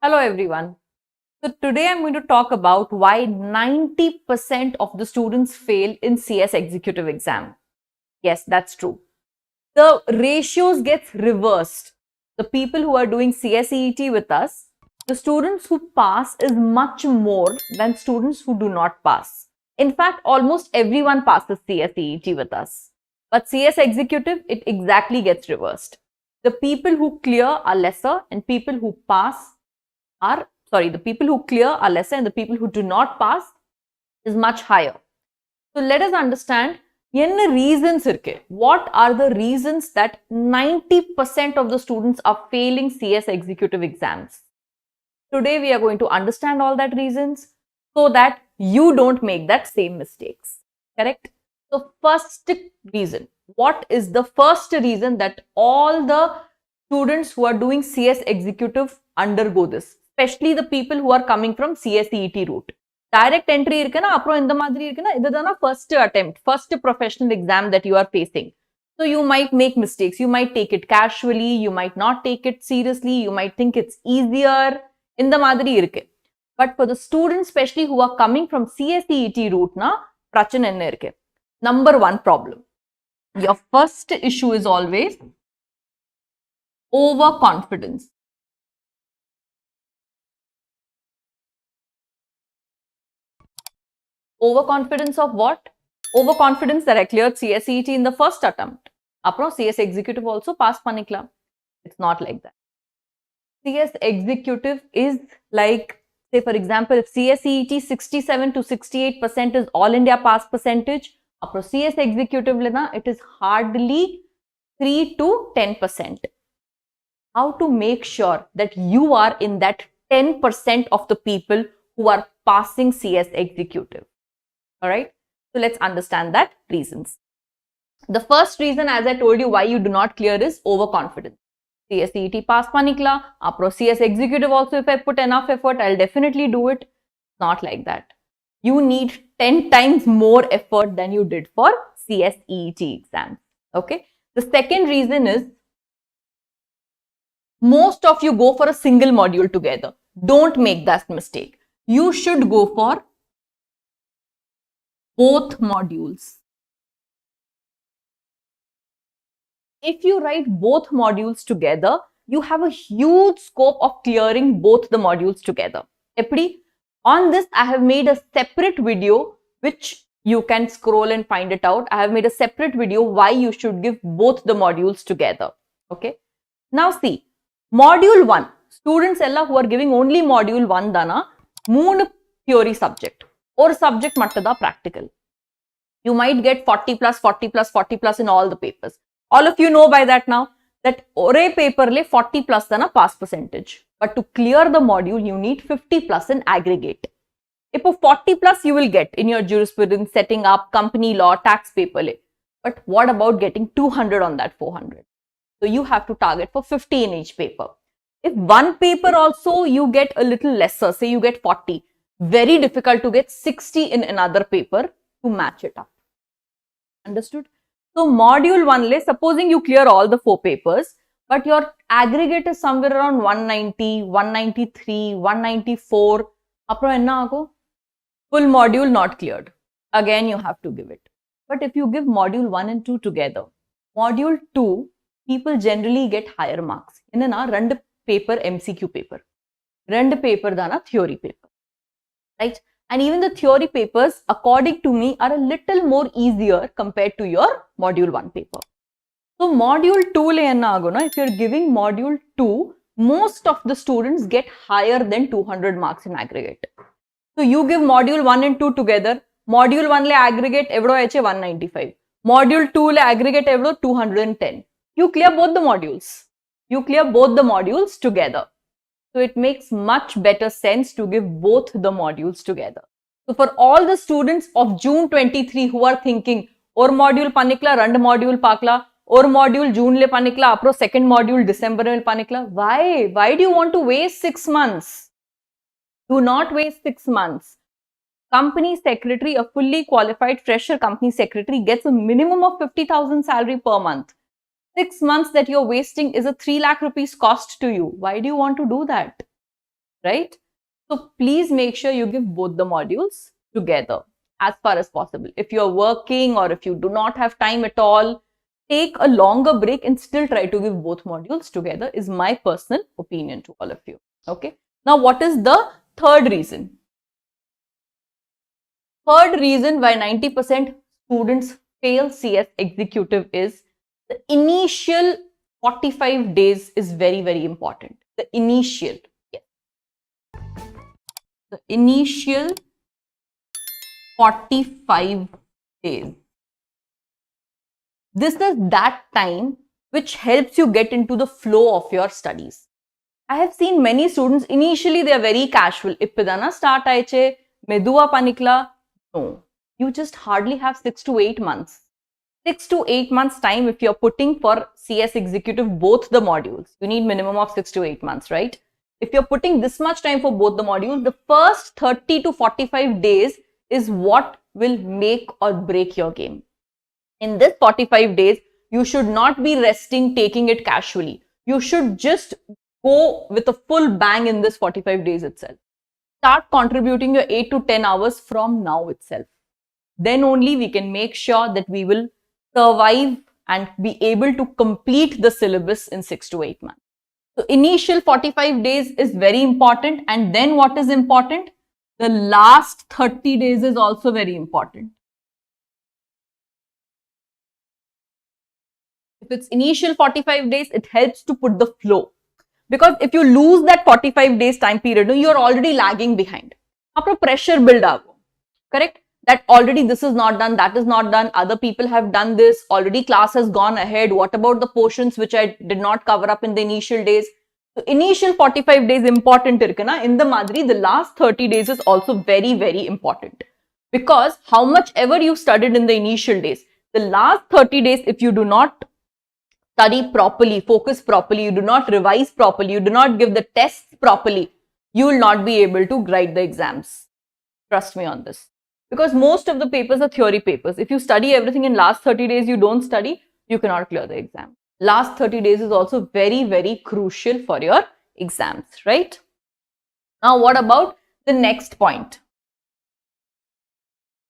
Hello everyone. So today I'm going to talk about why 90% of the students fail in CS executive exam. Yes, that's true. The ratios gets reversed. The people who are doing CSEET with us, the students who pass is much more than students who do not pass. In fact, almost everyone passes CSEET with us. But CS executive, it exactly gets reversed. The people who clear are lesser and people who pass the people who clear are lesser and the people who do not pass is much higher. So let us understand என்ன reasons இருக்கு. What are the reasons that 90% of the students are failing CS executive exams? Today we are going to understand all that reasons so that you don't make that same mistakes. Correct? So first reason. What is the first reason that all the students who are doing CS executive undergo this? Especially the people who are coming from CSEET route. Direct entry irukana appo indha madri irukana idana first attempt, first professional exam that you are facing. So you might make mistakes, you might take it casually, you might not take it seriously, you might think it's easier, indha madri irukku. But for the students especially who are coming from CSEET route na prachana enna irukku. Number one problem. Your first issue is always overconfidence. Overconfidence of what? Overconfidence that I cleared CSEET in the first attempt. Apro CS executive also pass panikla. It's not like that. CS executive is like, say for example, if CSEET 67 to 68% is all India pass percentage, apro CS executive lena, it is hardly 3 to 10%. How to make sure that you are in that 10% of the people who are passing CS executive? Alright, so let's understand that reasons. The first reason, as I told you, why you do not clear is overconfidence. CSEET pass panikla, apro CS executive also, if I put enough effort, I'll definitely do it. Not like that. You need 10 times more effort than you did for CSEET exam. Okay. The second reason is most of you go for a single module together. Don't make that mistake. You should go for both modules. If you write both modules together, you have a huge scope of clearing both the modules together. On this, I have made a separate video which you can scroll and find it out. I have made a separate video why you should give both the modules together. Okay. Now see, module 1. Students ella who are giving only module 1 dana, 3 theory subject or subject mattada practical. You might get 40 plus, 40 plus, 40 plus in all the papers. All of you know by that now that ore paper le 40 plus dana pass percentage. But to clear the module, you need 50 plus in aggregate. If 40 plus you will get in your jurisprudence, setting up, company law, tax paper le. But what about getting 200 on that 400? So you have to target for 50 in each paper. If one paper also you get a little lesser, say you get 40, very difficult to get 60 in another paper to match it up. Understood? So module 1 le, supposing you clear all the 4 papers, but your aggregate is somewhere around 190, 193, 194. Apro enna ago? Full module not cleared. Again, you have to give it. But if you give module 1 and 2 together, module 2, people generally get higher marks. Inna rendu paper MCQ paper. Rendu paper dana theory paper. Right? And even the theory papers, according to me, are a little more easier compared to your module 1 paper. So module 2 le enna agona, if you're giving module 2, most of the students get higher than 200 marks in aggregate. So you give module 1 and 2 together, module 1 le aggregate evado eche 195, module 2 le aggregate evado 210. You clear both the modules. You clear both the modules together. So it makes much better sense to give both the modules together. So for all the students of June 23 who are thinking, or module panikla, rand module pakla, or module June le panikla, apro second module December le panikla. Why? Why do you want to waste 6 months? Do not waste 6 months. Company secretary, a fully qualified fresher company secretary gets a minimum of 50,000 salary per month. 6 months that you're wasting is a 3 lakh rupees cost to you. Why do you want to do that? right? So please make sure you give both the modules together as far as possible. If you're working or if you do not have time at all, take a longer break and still try to give both modules together is my personal opinion to all of you. Okay. Now, what is the third reason? Third reason why 90% students fail CS executive is the initial 45 days is very, very important. The initial, yes. The initial 45 days. This is that time which helps you get into the flow of your studies. I have seen many students, initially they are very casual. Ippidana start aiche, meduva panikla. No, you just hardly have 6 to 8 months. 6 to 8 months time if you're putting for CS executive both the modules. You need minimum of 6 to 8 months, right? If you're putting this much time for both the modules, the first 30 to 45 days is what will make or break your game. In this 45 days, you should not be resting, taking it casually. You should just go with a full bang in this 45 days itself. Start contributing your 8 to 10 hours from now itself. Then only we can make sure that we will survive and be able to complete the syllabus in 6 to 8 months. So initial 45 days is very important. And then what is important? The last 30 days is also very important. If it's initial 45 days, it helps to put the flow. Because if you lose that 45 days time period, you're already lagging behind. Apna pressure build up. Correct? That already this is not done, that is not done, other people have done this, already class has gone ahead. What about the portions which I did not cover up in the initial days? So initial 45 days important irkana. In the Madri, the last 30 days is also very, very important. Because how much ever you studied in the initial days, the last 30 days, if you do not study properly, focus properly, you do not revise properly, you do not give the tests properly, you will not be able to write the exams. Trust me on this. Because most of the papers are theory papers. If you study everything in last 30 days, you don't study, you cannot clear the exam. Last 30 days is also very, very crucial for your exams, right? Now, what about the next point?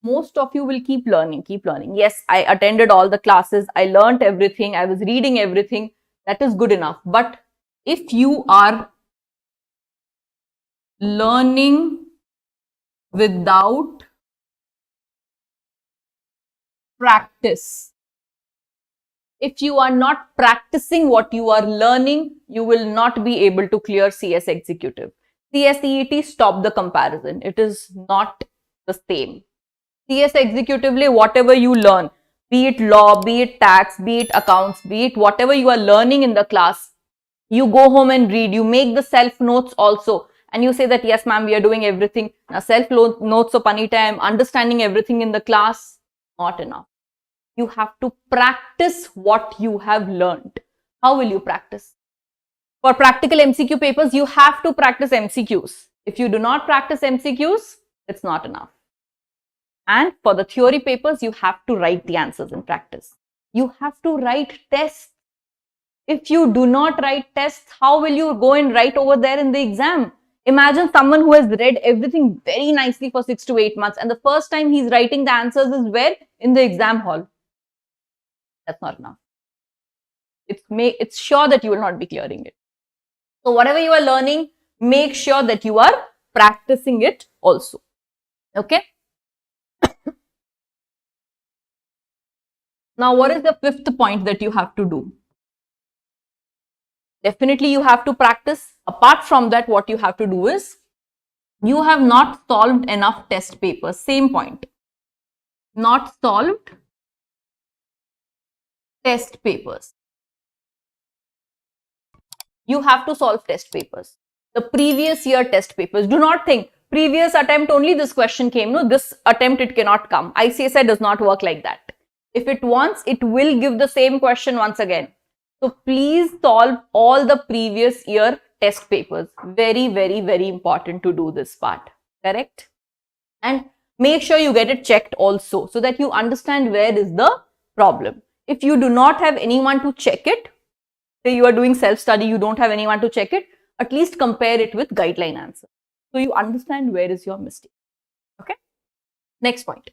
Most of you will keep learning, keep learning. Yes, I attended all the classes. I learned everything. I was reading everything. That is good enough. But if you are learning without practice, if you are not practicing what you are learning, you will not be able to clear CS executive. CSEET, stop the comparison. It is not the same. CS executively, whatever you learn, be it law, be it tax, be it accounts, be it whatever you are learning in the class, you go home and read, you make the self notes also, and you say that, yes, ma'am, we are doing everything. Now, self notes of Anita, I am understanding everything in the class. Not enough. You have to practice what you have learned. How will you practice? For practical MCQ papers, you have to practice MCQs. If you do not practice MCQs, it's not enough. And for the theory papers, you have to write the answers in practice. You have to write tests. If you do not write tests, how will you go and write over there in the exam? Imagine someone who has read everything very nicely for 6 to 8 months, and the first time he's writing the answers is where? In the exam hall. That's not enough. It's sure that you will not be clearing it. So whatever you are learning, make sure that you are practicing it also. Okay. Now, what is the fifth point that you have to do? Definitely you have to practice. Apart from that, what you have to do is, you have not solved enough test papers. Same point. Not solved test papers. You have to solve test papers. The previous year test papers. Do not think previous attempt only this question came. No, this attempt it cannot come. ICSI does not work like that. If it wants, it will give the same question once again. So please solve all the previous year test papers. Very, very, very important to do this part. Correct? And make sure you get it checked also, so that you understand where is the problem. If you do not have anyone to check it, say you are doing self-study, you don't have anyone to check it, at least compare it with guideline answer. So you understand where is your mistake. Okay. Next point.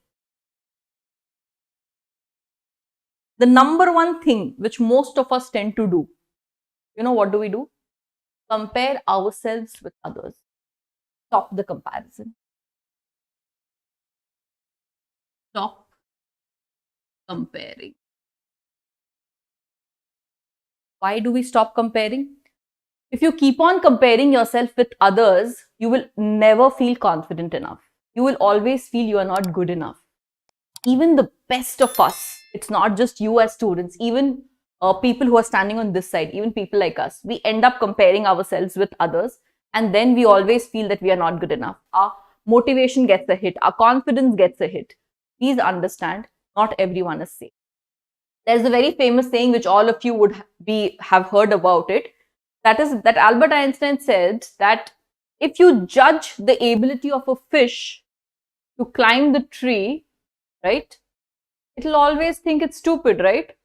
The number one thing which most of us tend to do, you know what do we do? Compare ourselves with others. Stop the comparison. Stop comparing. Why do we stop comparing? If you keep on comparing yourself with others, you will never feel confident enough. You will always feel you are not good enough. Even the best of us, it's not just you as students, even people who are standing on this side, even people like us, we end up comparing ourselves with others, and then we always feel that we are not good enough. Our motivation gets a hit, our confidence gets a hit. Please understand, not everyone is same. There's a very famous saying which all of you would have heard about it. That is that Albert Einstein said that if you judge the ability of a fish to climb the tree, right, it'll always think it's stupid, right?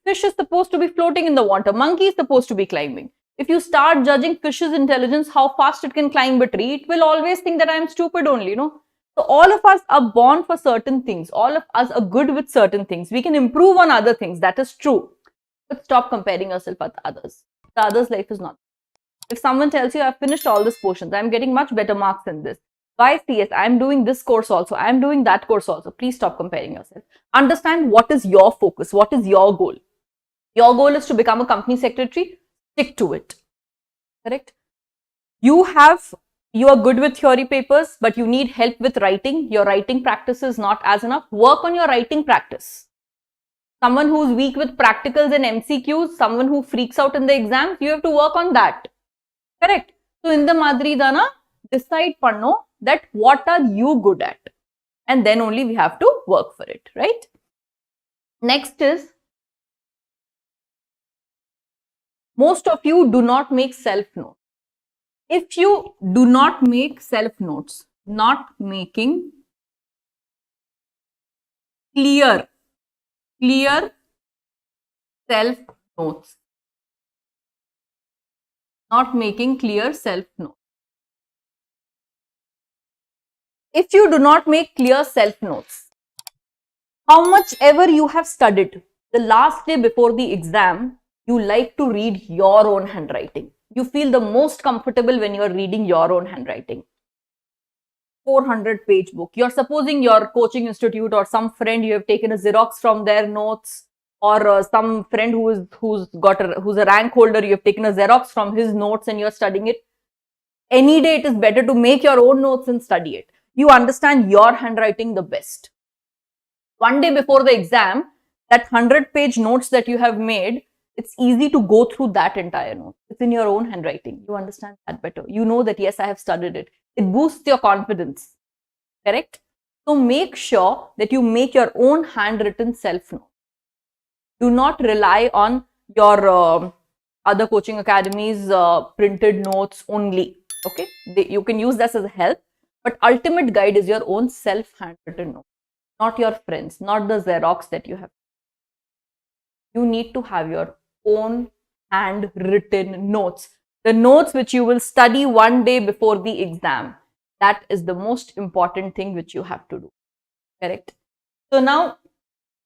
Fish is supposed to be floating in the water, monkey is supposed to be climbing. If you start judging fish's intelligence, how fast it can climb a tree, it will always think that I am stupid only, you know. So all of us are born for certain things. All of us are good with certain things. We can improve on other things. That is true. But stop comparing yourself with others. The other's life is not. If someone tells you, I've finished all these portions, I'm getting much better marks in this. Why CS? I'm doing this course also. I'm doing that course also. Please stop comparing yourself. Understand what is your focus. What is your goal? Your goal is to become a company secretary. Stick to it. Correct? You are good with theory papers, but you need help with writing. Your writing practice is not as enough. Work on your writing practice. Someone who's weak with practicals and MCQs, someone who freaks out in the exams, you have to work on that. Correct? So in the Madri Dana, decide panno that what are you good at, and then only we have to work for it, right? Next is, most of you do not make self-notes. If you do not make self-notes, not making clear self-notes, not making clear self-notes. If you do not make clear self-notes, how much ever you have studied, the last day before the exam, you like to read your own handwriting. You feel the most comfortable when you are reading your own handwriting. 400-page book. You're supposing your coaching institute or some friend, you have taken a Xerox from their notes, or some friend who's a rank holder, you have taken a Xerox from his notes and you're studying it. Any day it is better to make your own notes and study it. You understand your handwriting the best. One day before the exam, that 100-page notes that you have made, it's easy to go through that entire note. It's in your own handwriting. You understand that better. You know that, yes, I have studied it. It boosts your confidence. Correct? So make sure that you make your own handwritten self-note. Do not rely on your other coaching academies printed notes only. Okay? You can use this as a help, but ultimate guide is your own self-handwritten note. Not your friends, not the Xerox that you have. You need to have your own handwritten notes. The notes which you will study one day before the exam. That is the most important thing which you have to do. Correct? So now,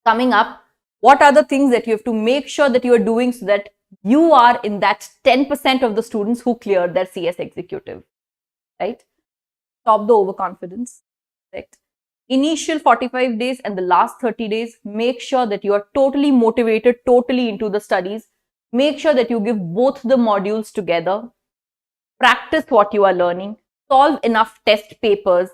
coming up, what are the things that you have to make sure that you are doing so that you are in that 10% of the students who cleared their CS executive? Right? Stop the overconfidence. Correct? Initial 45 days and the last 30 days, make sure that you are totally motivated, totally into the studies. Make sure that you give both the modules together. Practice what you are learning. Solve enough test papers.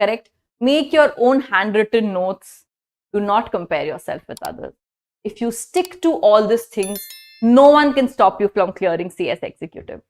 Correct? Make your own handwritten notes. Do not compare yourself with others. If you stick to all these things, no one can stop you from clearing CS executive.